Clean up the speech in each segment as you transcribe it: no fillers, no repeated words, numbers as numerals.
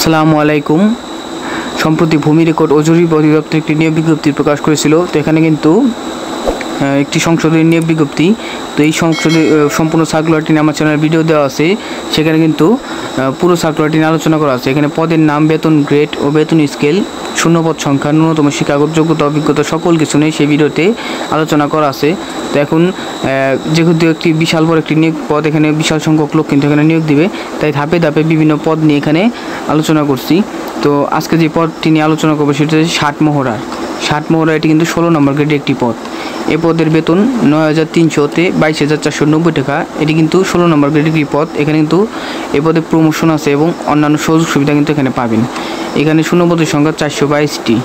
আসসালামু আলাইকুম। সম্প্রতি ভূমি রেকর্ড ও জরিপ অধিদপ্তর একটি নিয়োগ বিজ্ঞপ্তি প্রকাশ করেছিল। তো এখানে কিন্তু একটি সংশোধনী নিয়োগ বিজ্ঞপ্তি। তো এই সম্পূর্ণ সার্কুলারটি নিয়ে আমার চ্যানেলে ভিডিও দেওয়া আছে। সেখানে কিন্তু পুরো সার্কুলারটি নিয়ে আলোচনা করা আছে। এখানে পদের নাম, বেতন গ্রেড ও বেতন স্কেল, শূন্যপদ সংখ্যা, ন্যূনতম শিক্ষাগত যোগ্যতা, অভিজ্ঞতা সকল কিছু নিয়ে সেই ভিডিওতে আলোচনা করা আছে। তো এখন যেহেতু একটি বিশাল বড় একটি নিয়োগ পদ, এখানে বিশাল সংখ্যক লোক কিন্তু এখানে নিয়োগ দিবে, তাই ধাপে ধাপে বিভিন্ন পদ নিয়ে এখানে আলোচনা করছি। তো আজকে যে পদটি নিয়ে আলোচনা করবো সেটা হচ্ছে ষাট মোহরা। এটি কিন্তু 16 নম্বর গ্রেডের একটি পদ। এ পদের বেতন 9,300 22,490 টাকা। এটি কিন্তু 16 নম্বর গ্রেডের একটি পদ। এখানে কিন্তু এ পদে প্রমোশন আছে এবং অন্যান্য সুযোগ সুবিধা কিন্তু এখানে পাবেন। এখানে শূন্যপদের সংখ্যা 422টি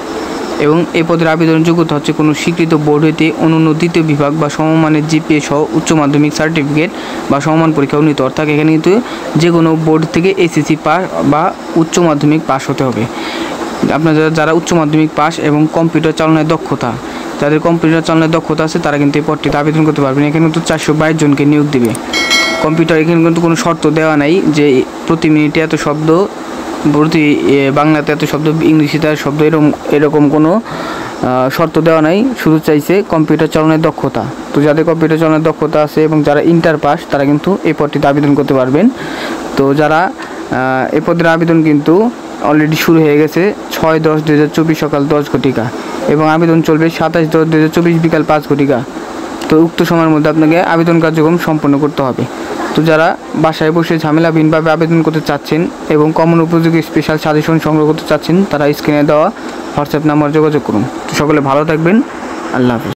এবং এই পদের আবেদনের যোগ্যতা হচ্ছে কোনো স্বীকৃত বোর্ড হইতে অনন্য দ্বিতীয় বিভাগ বা সমমানের জিপিএ সহ উচ্চ মাধ্যমিক সার্টিফিকেট বা সমমান পরীক্ষা উন্নীত, অর্থাৎ এখানে কিন্তু যে কোনো বোর্ড থেকে এসএসসি পাস বা উচ্চ মাধ্যমিক পাস হতে হবে। আপনারা যারা উচ্চ মাধ্যমিক পাস এবং কম্পিউটার চালনায় দক্ষতা, যাদের কম্পিউটার চালনায় দক্ষতা আছে তারা কিন্তু এই পদটিতে আবেদন করতে পারবেন। এখানে কিন্তু 422 জনকে নিয়োগ দেবে। কম্পিউটার এখানে কিন্তু কোনো শর্ত দেওয়া নাই যে প্রতি মিনিটে এত শব্দ, প্রতি বাংলাতে এত শব্দ, ইংলিশে এত শব্দ, এরকম কোনো শর্ত দেওয়া নাই। শুধু চাইছে কম্পিউটার চালনায় দক্ষতা। তো যাদের কম্পিউটার চালনায় দক্ষতা আছে এবং যারা ইন্টার পাস তারা কিন্তু এই পদটিতে আবেদন করতে পারবেন। তো যারা এই পদের আবেদন কিন্তু অলরেডি শুরু হয়ে গেছে 6/10/2024 সকাল 10 ঘটিকা এবং আবেদন চলবে 27/10/2024 বিকাল 5 ঘটিকা। তো উক্ত সময়ের মধ্যে আপনাকে আবেদন কার্যক্রম সম্পন্ন করতে হবে। তো যারা বাসায় বসে ঝামেলাবিহীনভাবে আবেদন করতে চাচ্ছেন এবং কমন উপযোগী স্পেশাল সাজেশন সংগ্রহ করতে চাচ্ছেন, তারা স্ক্রিনে দেওয়া হোয়াটসঅ্যাপ নাম্বার যোগাযোগ করুন। তো সকলে ভালো থাকবেন। আল্লাহ হাফেজ।